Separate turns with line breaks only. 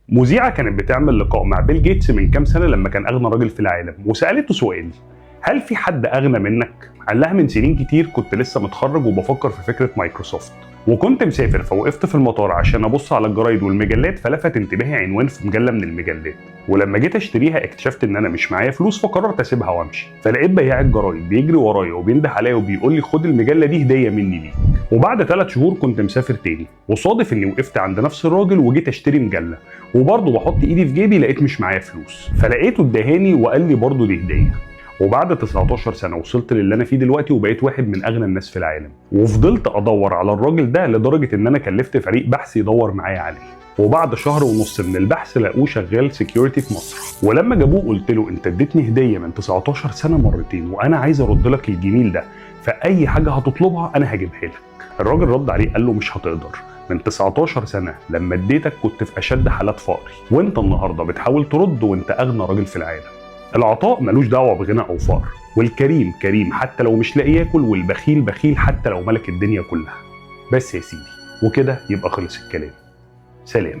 مذيعة كانت بتعمل لقاء مع بيل جيتس من كام سنة لما كان أغنى راجل في العالم، وسألته سؤال: هل في حد أغنى منك؟ قال لها: من سنين كتير كنت لسه متخرج وبفكر في فكرة مايكروسوفت، وكنت مسافر فوقفت في المطار عشان أبص على الجرايد والمجلات، فلفت انتباهي عنوان في مجلة من المجلات، ولما جيت أشتريها اكتشفت إن أنا مش معايا فلوس فقررت أسيبها وأمشي، فلقيت بياع الجرايد بيجري ورايا وبينده عليا وبيقول لي: خد المجلة دي هدية مني ليك. وبعد 3 شهور كنت مسافر تاني، وصادف إني وقفت عند نفس الراجل وجيت أشتري مجلة، وبرضه بحط إيدي في جيبي لقيت مش معايا فلوس، فلقيته اداهاني وقال لي برضه دي هدية. وبعد 19 سنة وصلت للي أنا فيه دلوقتي وبقيت واحد من أغنى الناس في العالم، وفضلت أدور على الراجل ده لدرجة إن أنا كلفت فريق بحث يدور معايا عليه، وبعد شهر ونص من البحث لقوه شغال سكيورتي في مصر. ولما جابوه قلت له: أنت اديتني هدية من 19 سنة مرتين وأنا عايز أرد لك الجميل ده، فأي حاجة هتطلبها أنا هجيبها لك. الراجل رد عليه قال له: مش هتقدر، من 19 سنة لما اديتك كنت في أشد حالات فقري، وأنت النهاردة بتحاول ترد وأنت أغنى راجل في العالم. العطاء ملوش دعوة بغنى أو فقر، والكريم كريم حتى لو مش لاقي ياكل، والبخيل بخيل حتى لو ملك الدنيا كلها. بس يا سيدي، وكده يبقى خلص الكلام. سلام.